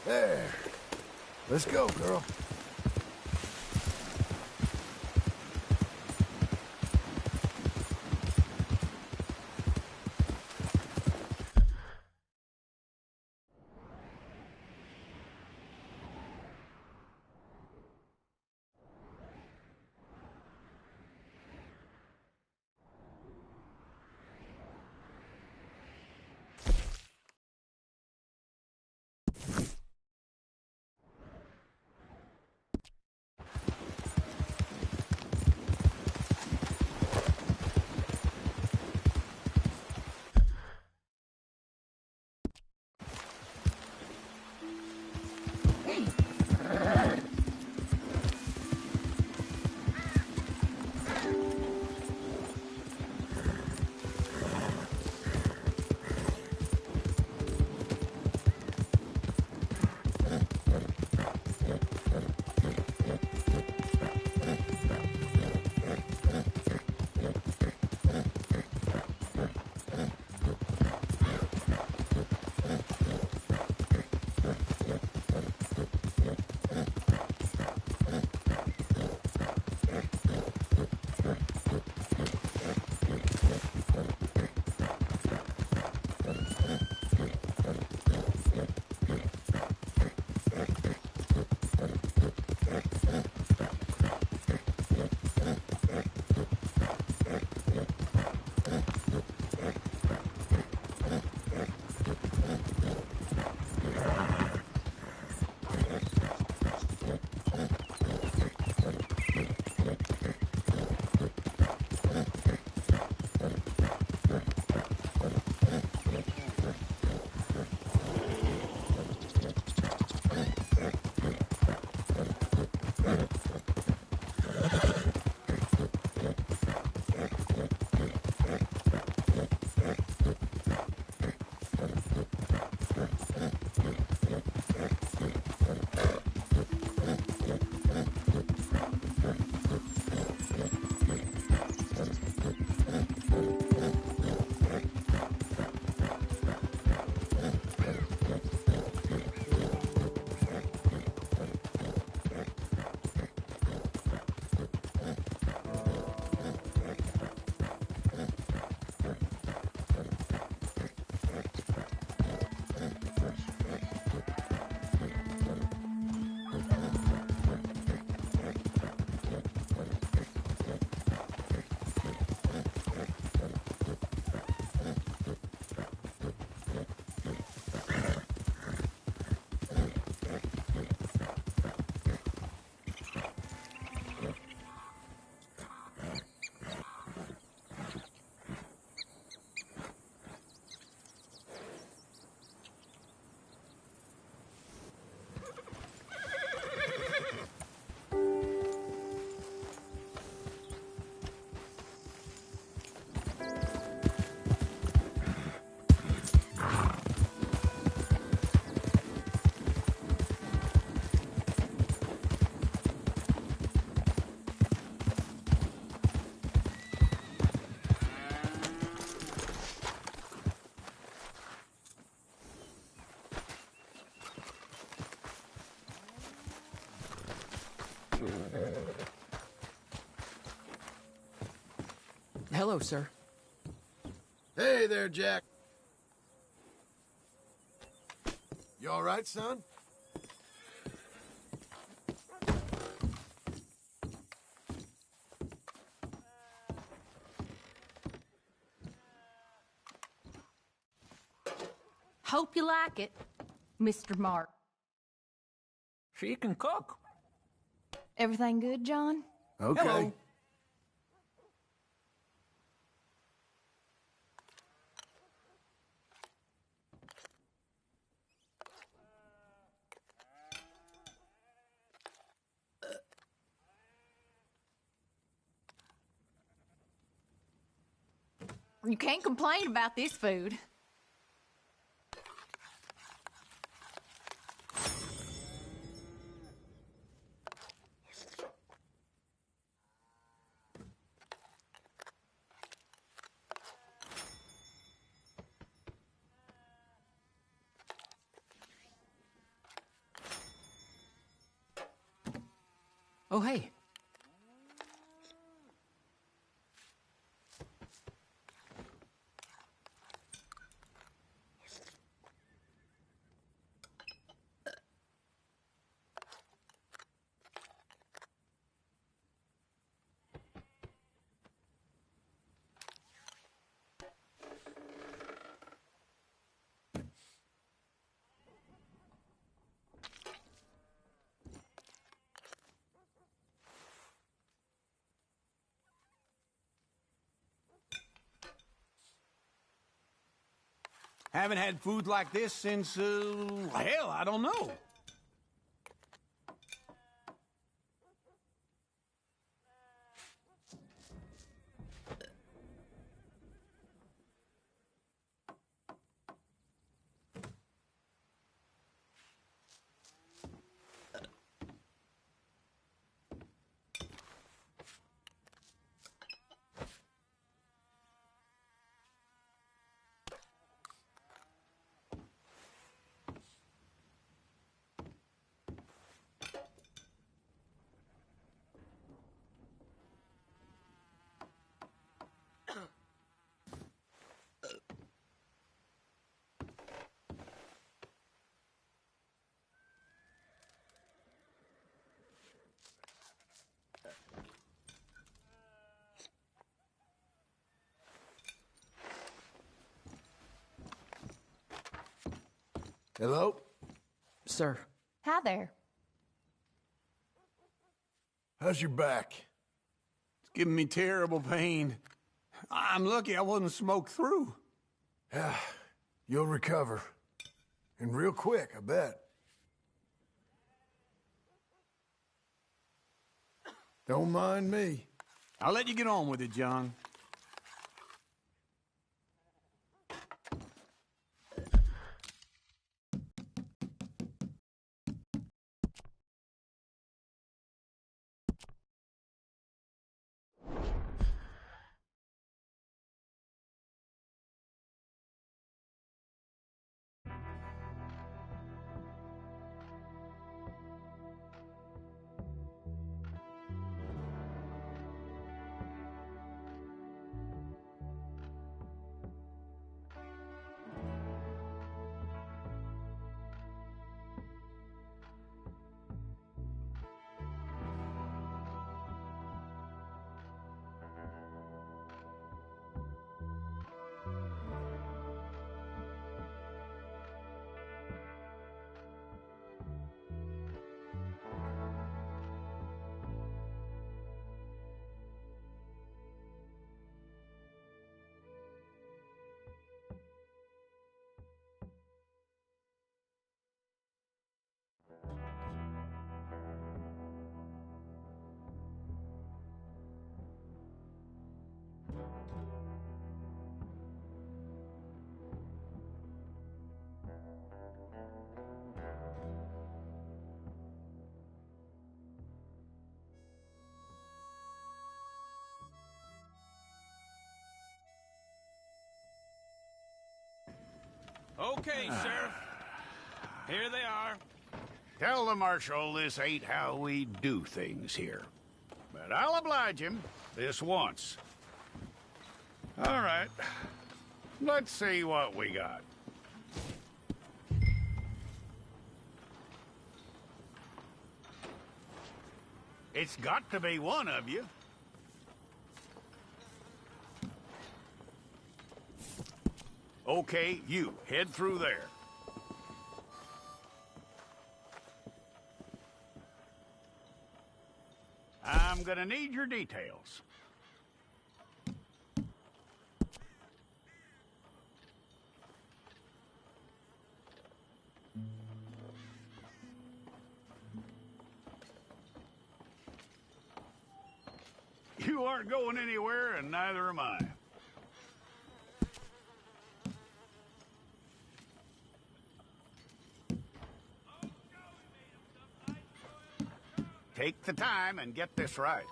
There. Let's go, girl. Hello, sir. Hey there, Jack. You all right, son? Hope you like it, Mr. Mark. She can cook. Everything good, John? Okay. Hello. You can't complain about this food. Oh, hey. Haven't had food like this since, hell, I don't know. Hello? Sir. Hi there. How's your back? It's giving me terrible pain. I'm lucky I wasn't smoked through. Yeah, you'll recover. And real quick, I bet. Don't mind me. I'll let you get on with it, John. Okay, Sheriff. Here they are. Tell the Marshal this ain't how we do things here. But I'll oblige him this once. All right. Let's see what we got. It's got to be one of you. Okay, you, head through there. I'm gonna need your details. You aren't going anywhere, and neither am I. Take the time and get this right.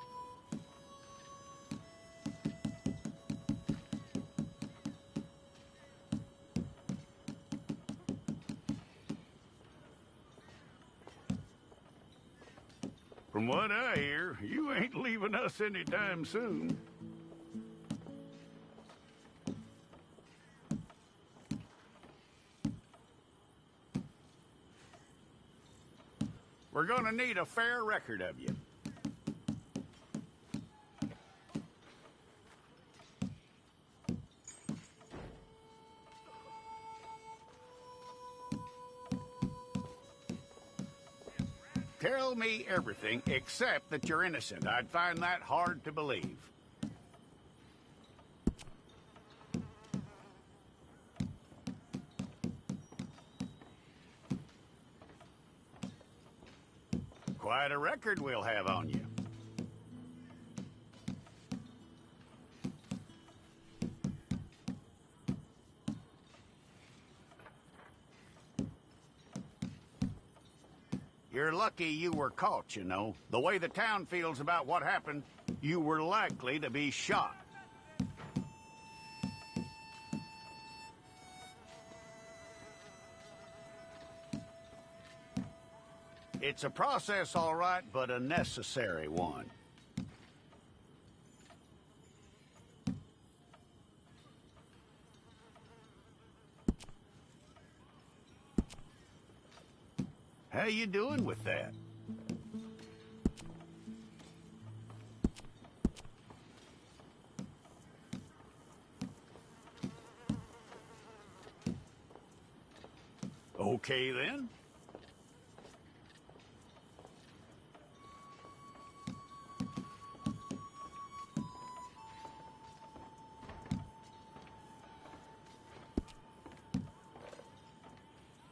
From what I hear, you ain't leaving us anytime soon. We're gonna need a fair record of you. Tell me everything except that you're innocent. I'd find that hard to believe. Quite a record we'll have on you. You're lucky you were caught, you know. The way the town feels about what happened, you were likely to be shot. It's a process, all right, but a necessary one. How you doing with that? Okay, then.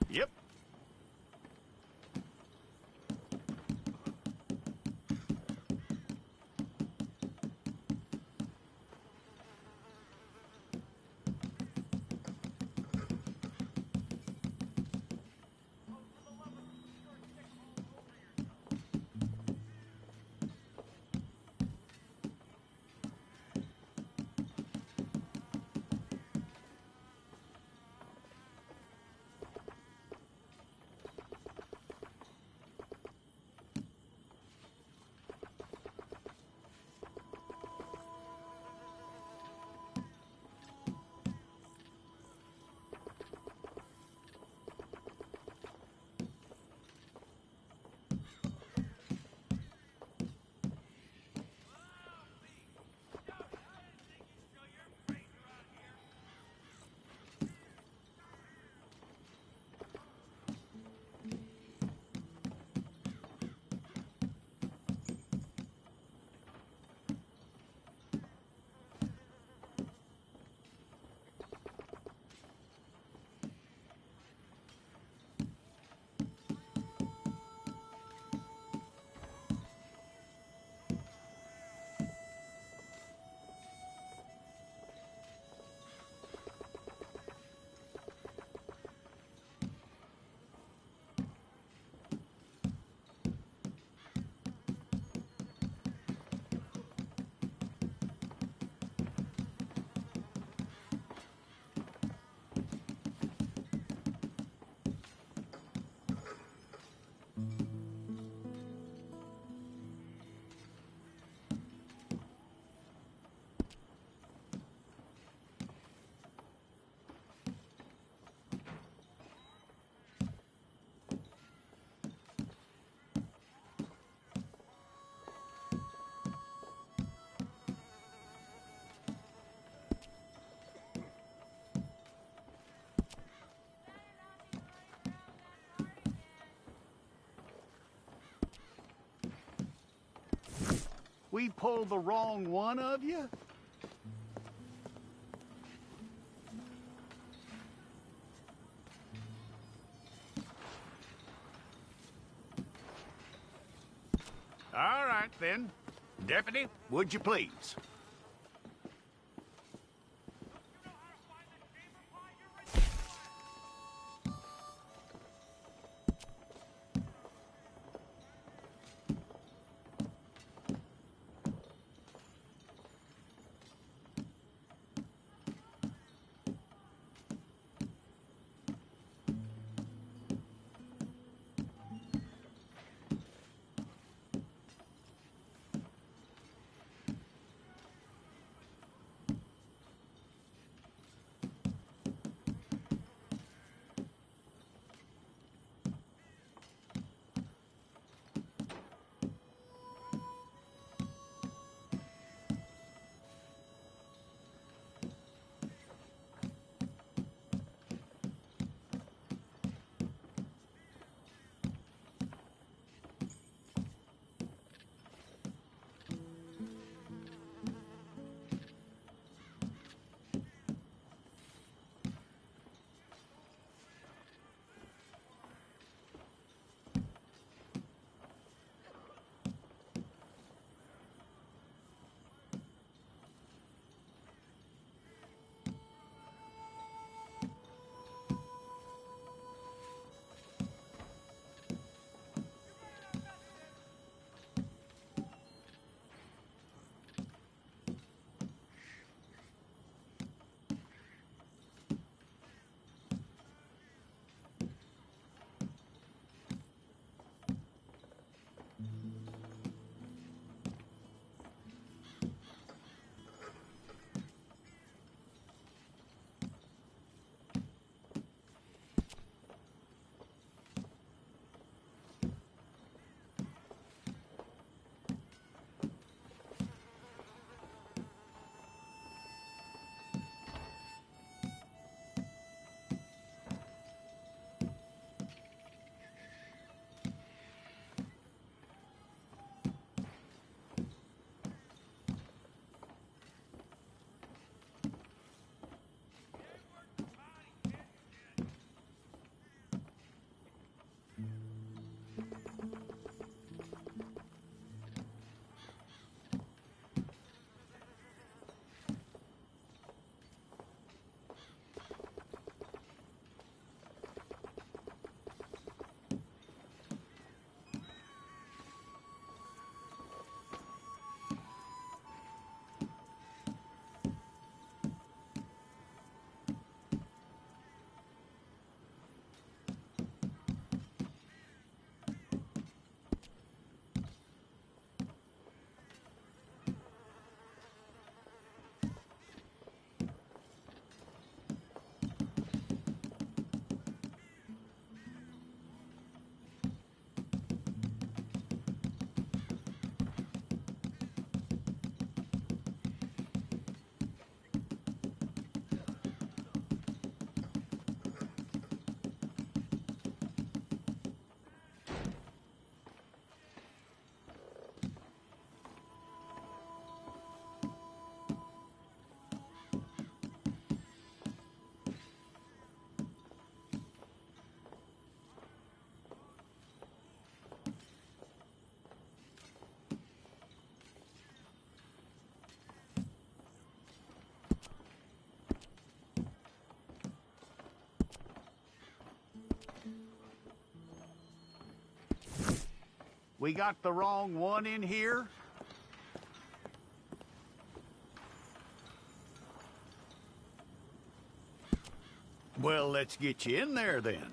Yep. We pulled the wrong one of you? All right, then. Deputy, would you please? We got the wrong one in here? Well, let's get you in there then.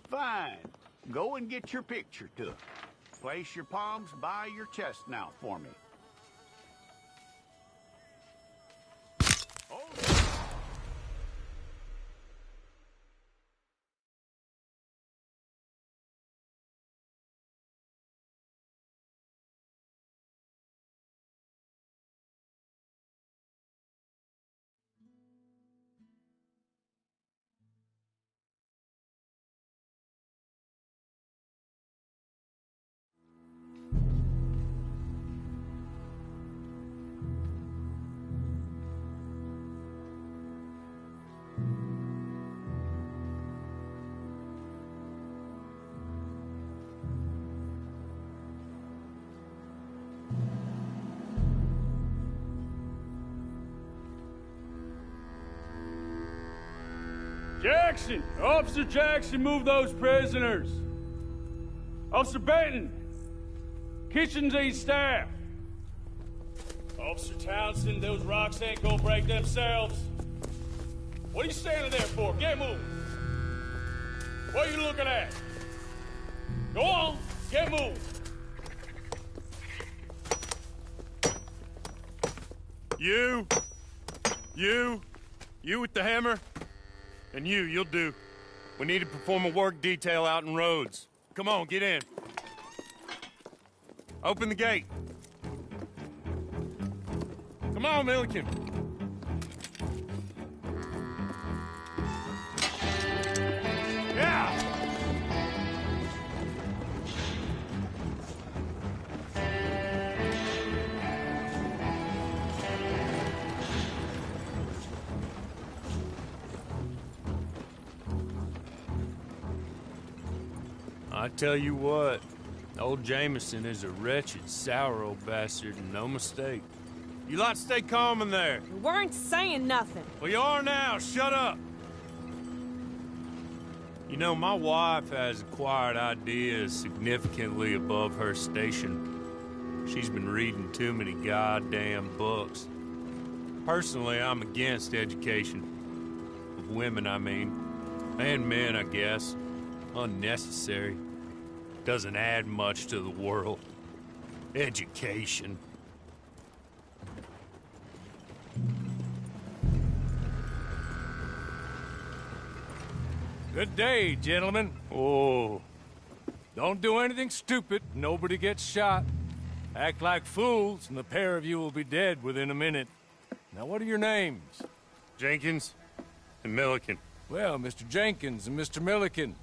Fine. Go and get your picture took. Place your palms by your chest now for me. Jackson! Officer Jackson, move those prisoners! Officer Benton! Kitchens ain't staff! Officer Townsend, those rocks ain't gonna break themselves. What are you standing there for? Get moving! What are you looking at? Go on, get moving! You with the hammer? And you'll do. We need to perform a work detail out in Rhodes. Come on, get in. Open the gate. Come on, Milliken. Yeah! I tell you what, old Jameson is a wretched, sour old bastard, and no mistake. You lot stay calm in there. We weren't saying nothing. Well, you are now. Shut up. You know, my wife has acquired ideas significantly above her station. She's been reading too many goddamn books. Personally, I'm against education. Of women, I mean. And men, I guess. Unnecessary. Doesn't add much to the world. Education. Good day, gentlemen. Oh. Don't do anything stupid. Nobody gets shot. Act like fools, and the pair of you will be dead within a minute. Now, what are your names? Jenkins and Milliken. Well, Mr. Jenkins and Mr. Milliken,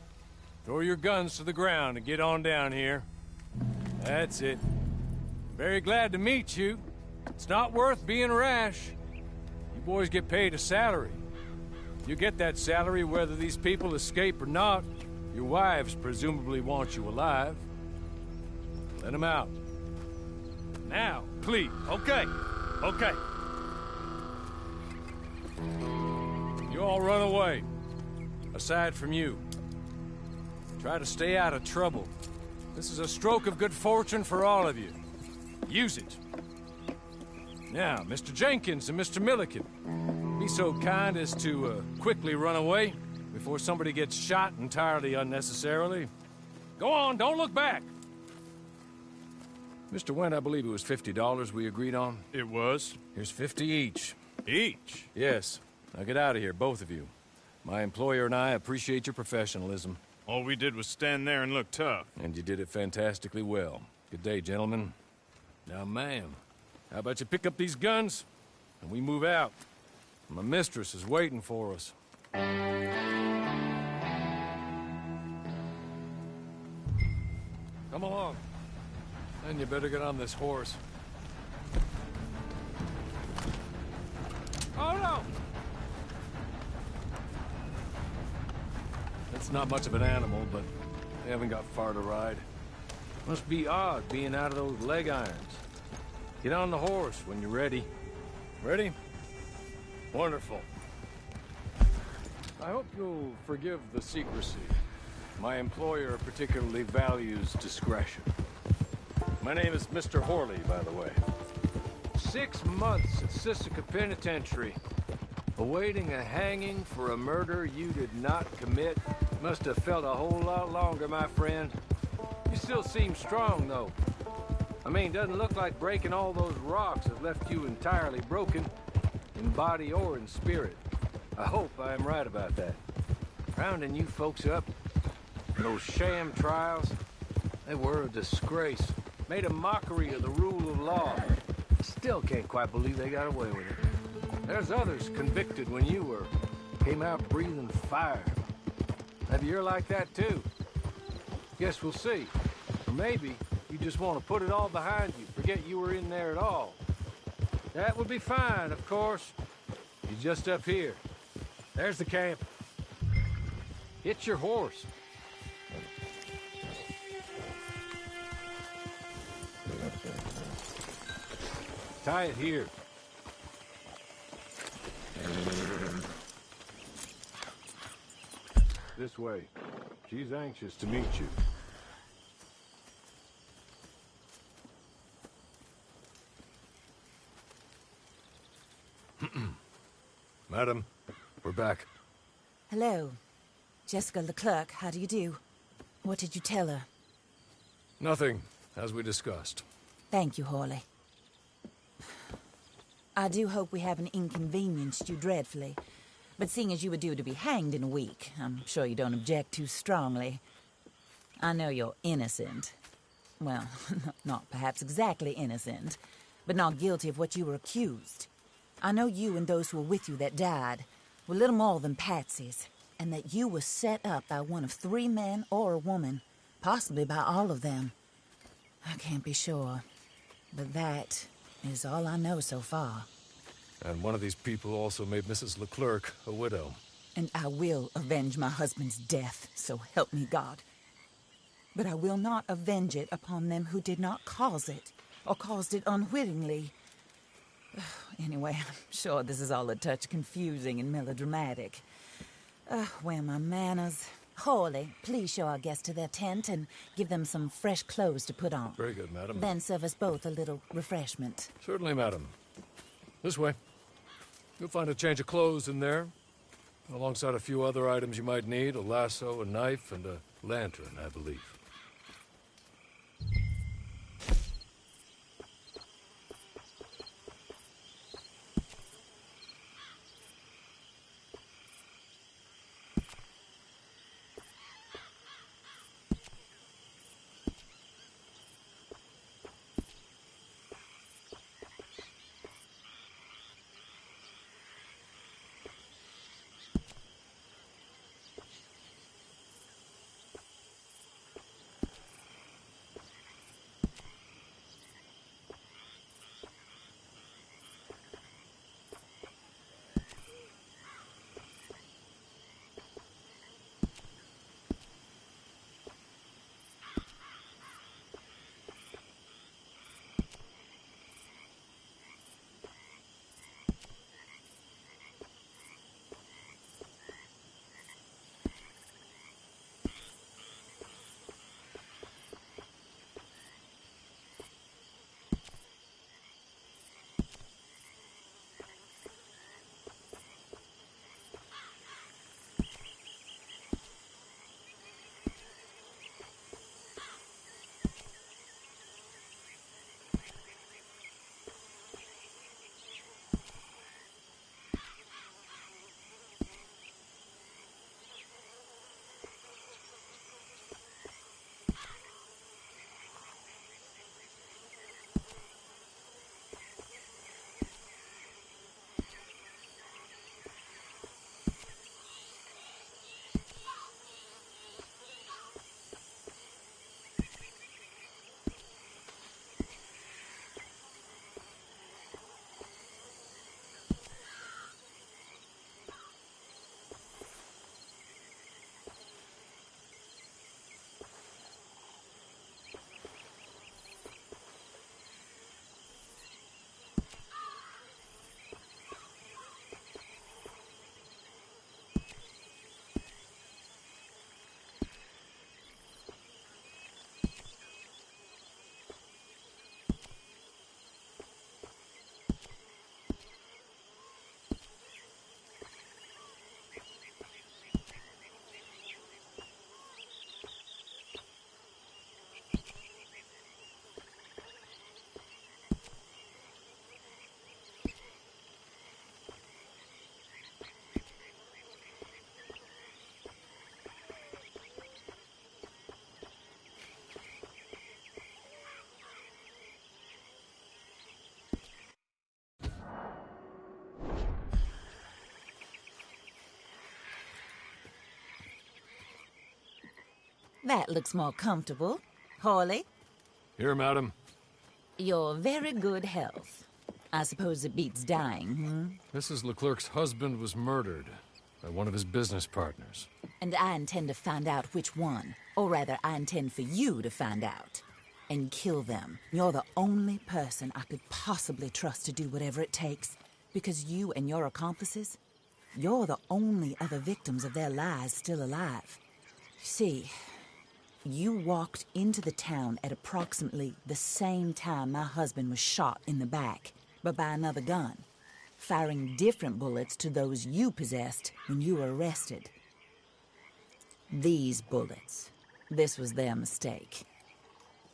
throw your guns to the ground and get on down here. That's it. Very glad to meet you. It's not worth being rash. You boys get paid a salary. You get that salary whether these people escape or not. Your wives presumably want you alive. Let them out. Now, please. Okay. You all run away. Aside from you. Try to stay out of trouble. This is a stroke of good fortune for all of you. Use it. Now, Mr. Jenkins and Mr. Milliken, be so kind as to quickly run away before somebody gets shot entirely unnecessarily. Go on, don't look back. Mr. Wendt, I believe it was $50 we agreed on. It was. Here's 50 each. Each? Yes. Now get out of here, both of you. My employer and I appreciate your professionalism. All we did was stand there and look tough. And you did it fantastically well. Good day, gentlemen. Now, ma'am, how about you pick up these guns, and we move out? My mistress is waiting for us. Come along. Then you better get on this horse. Oh, no! It's not much of an animal, but they haven't got far to ride. Must be odd being out of those leg irons. Get on the horse when you're ready. Ready? Wonderful. I hope you'll forgive the secrecy. My employer particularly values discretion. My name is Mr. Horley, by the way. 6 months at Sisika Penitentiary, awaiting a hanging for a murder you did not commit. Must have felt a whole lot longer, my friend. You still seem strong, though. I mean, doesn't look like breaking all those rocks has left you entirely broken, in body or in spirit. I hope I am right about that. Rounding you folks up, those sham trials, they were a disgrace. Made a mockery of the rule of law. Still can't quite believe they got away with it. There's others convicted when you were. Came out breathing fire. Maybe you're like that too. Guess we'll see. Or maybe you just want to put it all behind you, forget you were in there at all. That would be fine, of course. You're just up here. There's the camp. Hit your horse. Tie it here. This way. She's anxious to meet you. Madam, we're back. Hello. Jessica Leclerc, how do you do? What did you tell her? Nothing, as we discussed. Thank you, Horley. I do hope we haven't inconvenienced you dreadfully. But seeing as you were due to be hanged in a week, I'm sure you don't object too strongly. I know you're innocent. Well, not perhaps exactly innocent, but not guilty of what you were accused. I know you and those who were with you that died were little more than patsies, and that you were set up by one of 3 men or a woman, possibly by all of them. I can't be sure, but that is all I know so far. And one of these people also made Mrs. Leclerc a widow. And I will avenge my husband's death, so help me God. But I will not avenge it upon them who did not cause it, or caused it unwittingly. Anyway, I'm sure this is all a touch confusing and melodramatic. Where are my manners? Horley, please show our guests to their tent and give them some fresh clothes to put on. Very good, madam. Then serve us both a little refreshment. Certainly, madam. This way. You'll find a change of clothes in there, alongside a few other items you might need, a lasso, a knife, and a lantern, I believe. That looks more comfortable. Hawley, Here, madam. your very good health. I suppose it beats dying, Mrs. Leclerc's husband was murdered by one of his business partners. And I intend to find out which one. Or rather, I intend for you to find out. And kill them. You're the only person I could possibly trust to do whatever it takes. Because you and your accomplices, you're the only other victims of their lies still alive. You see, you walked into the town at approximately the same time my husband was shot in the back, but by another gun, firing different bullets to those you possessed when you were arrested. These bullets, this was their mistake.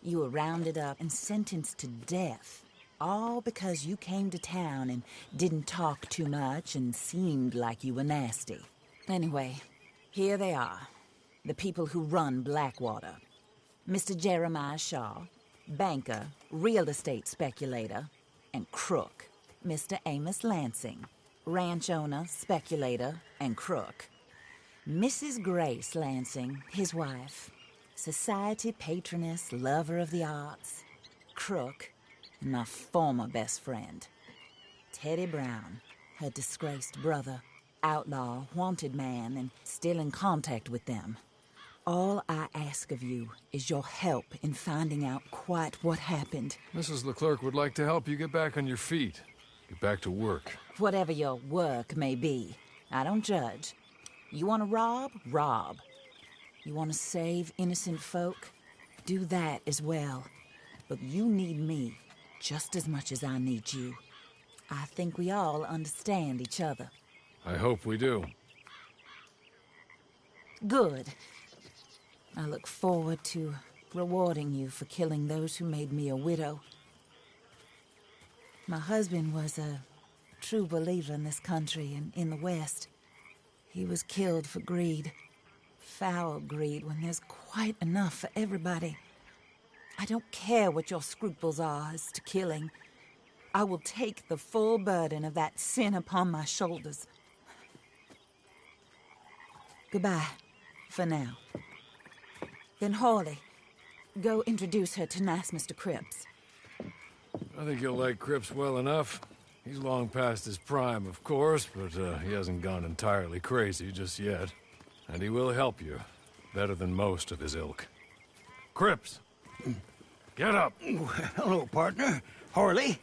You were rounded up and sentenced to death, all because you came to town and didn't talk too much and seemed like you were nasty. Anyway, here they are, the people who run Blackwater. Mr. Jeremiah Shaw, banker, real estate speculator, and crook. Mr. Amos Lansing, ranch owner, speculator, and crook. Mrs. Grace Lansing, his wife, society patroness, lover of the arts, crook, and my former best friend. Teddy Brown, her disgraced brother, outlaw, wanted man, and still in contact with them. All I ask of you is your help in finding out quite what happened. Mrs. Leclerc would like to help you get back on your feet. Get back to work. Whatever your work may be, I don't judge. You want to rob? Rob. You want to save innocent folk? Do that as well. But you need me just as much as I need you. I think we all understand each other. I hope we do. Good. I look forward to rewarding you for killing those who made me a widow. My husband was a true believer in this country and in the West. He was killed for greed. Foul greed when there's quite enough for everybody. I don't care what your scruples are as to killing. I will take the full burden of that sin upon my shoulders. Goodbye, for now. Then Hawley, go introduce her to nice Mr. Cripps. I think you'll like Cripps well enough. He's long past his prime, of course, but he hasn't gone entirely crazy just yet. And he will help you, better than most of his ilk. Cripps! Get up! Hello, partner. Harley.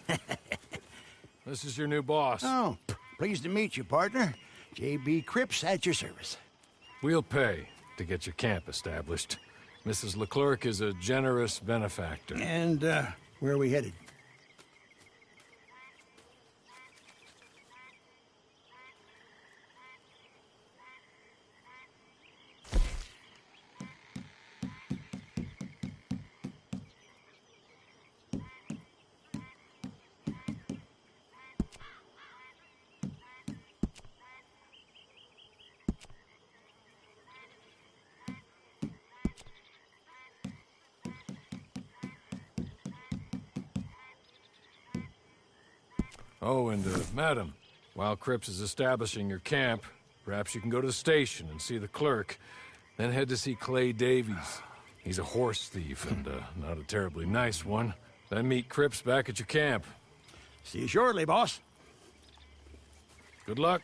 This is your new boss. Oh, pleased to meet you, partner. J.B. Cripps at your service. We'll pay to get your camp established. Mrs. Leclerc is a generous benefactor. And, where are we headed? Oh, and, madam, while Cripps is establishing your camp, perhaps you can go to the station and see the clerk, then head to see Clay Davies. He's a horse thief, and, not a terribly nice one. Then meet Cripps back at your camp. See you shortly, boss. Good luck.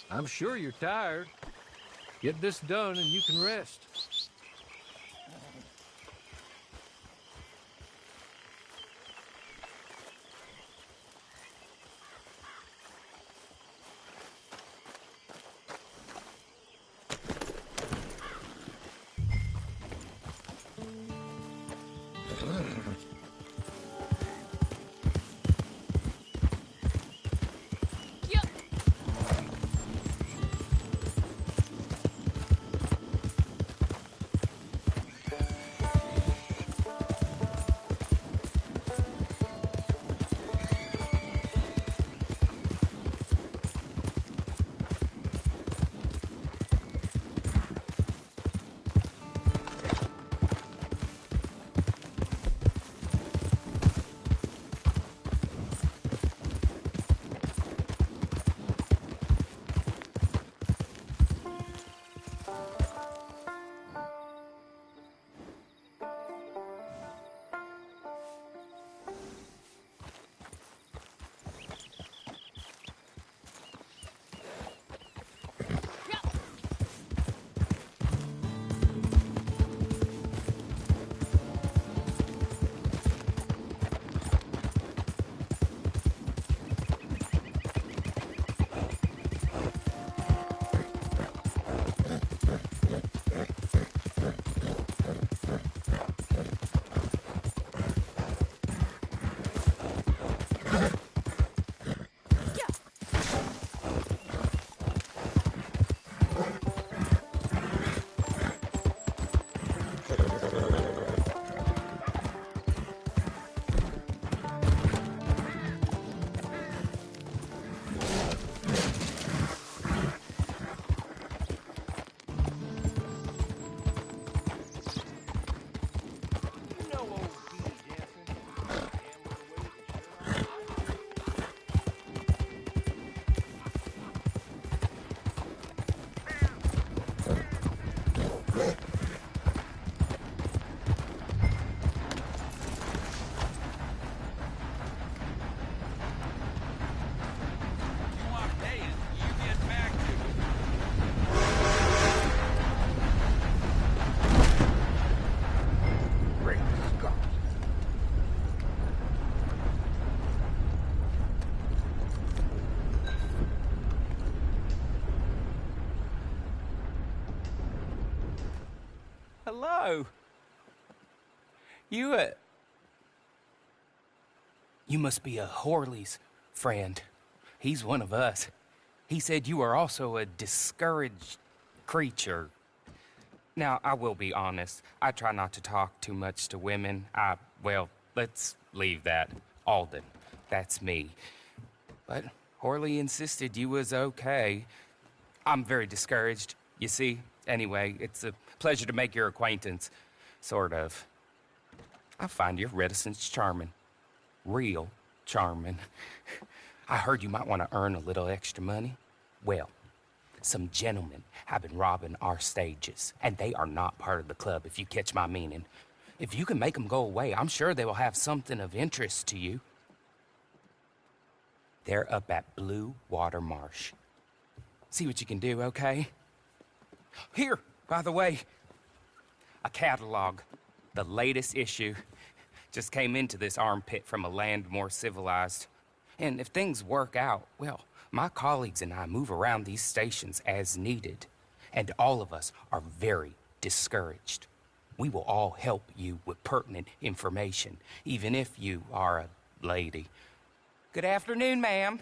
I'm sure you're tired. Get this done and you can rest. So, you must be a Horley's friend. He's one of us. He said you are also a discouraged creature. Now, I will be honest. I try not to talk too much to women. Well, let's leave that. Alden, that's me. But Horley insisted you was okay. I'm very discouraged, you see. Anyway, it's a pleasure to make your acquaintance. Sort of. I find your reticence charming. Real charming. I heard you might want to earn a little extra money. Well, some gentlemen have been robbing our stages, and they are not part of the club, if you catch my meaning. If you can make them go away, I'm sure they will have something of interest to you. They're up at Blue Water Marsh. See what you can do, okay? Here, by the way, a catalog. The latest issue. Just came into this armpit from a land more civilized. And if things work out, well, my colleagues and I move around these stations as needed. And all of us are very discouraged. We will all help you with pertinent information, even if you are a lady. Good afternoon, ma'am.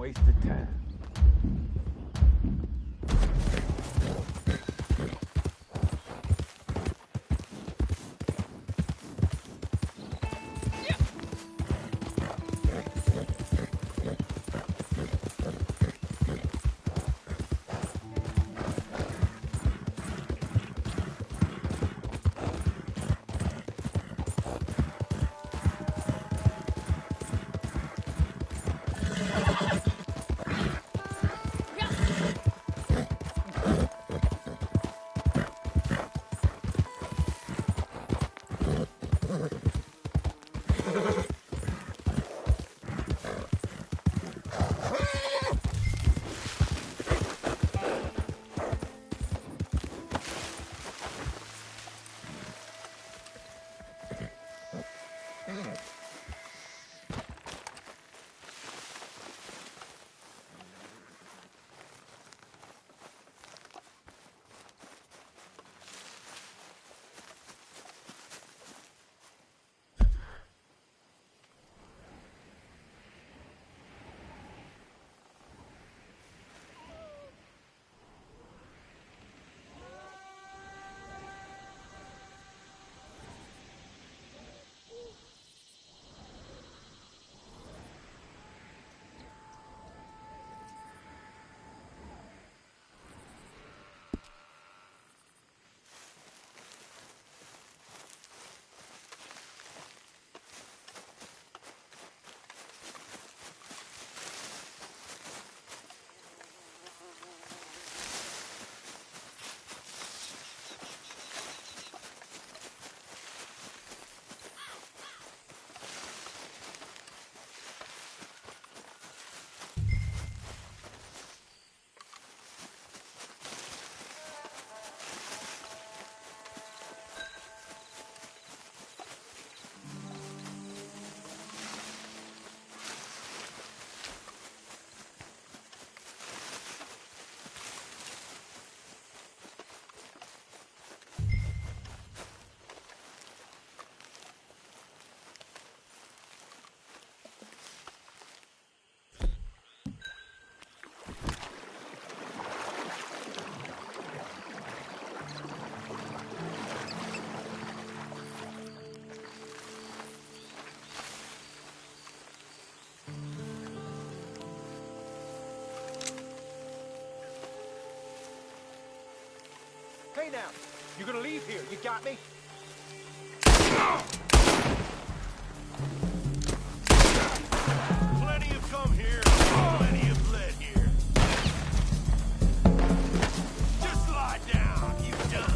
wasted time. way now. You're gonna leave here, you got me? Plenty have come here, plenty have bled here. Just lie down, you done.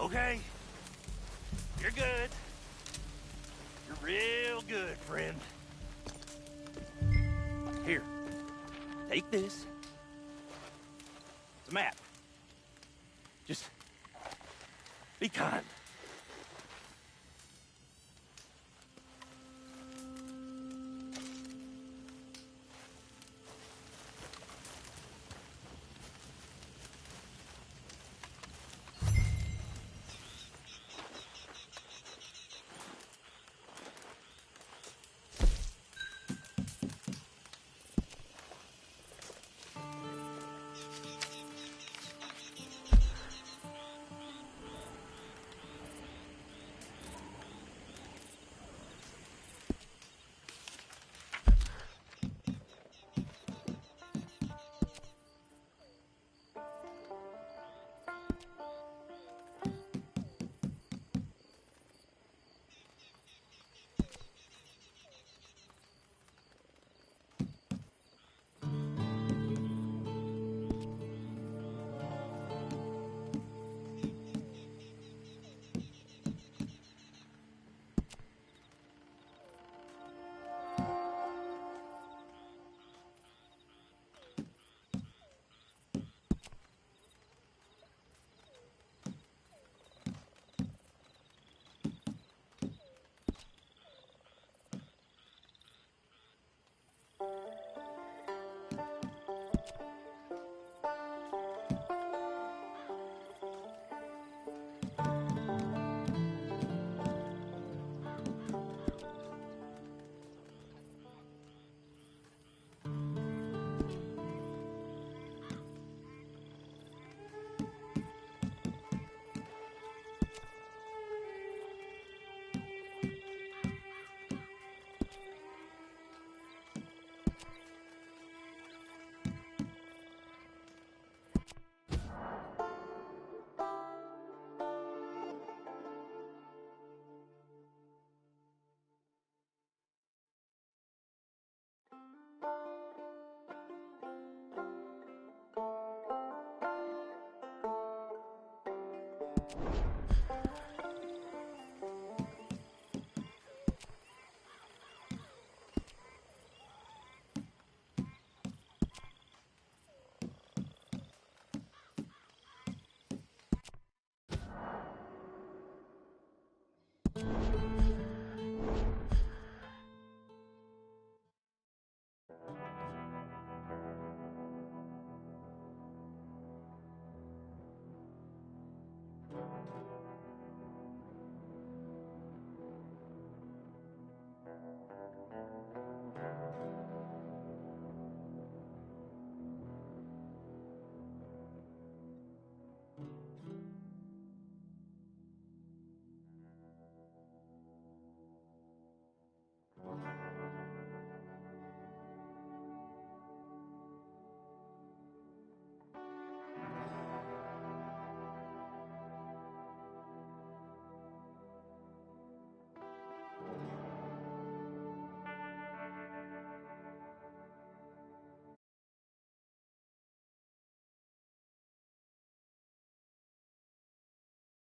Okay? You're good. You're real good, friend. Here, take this. It's a map. Just be kind.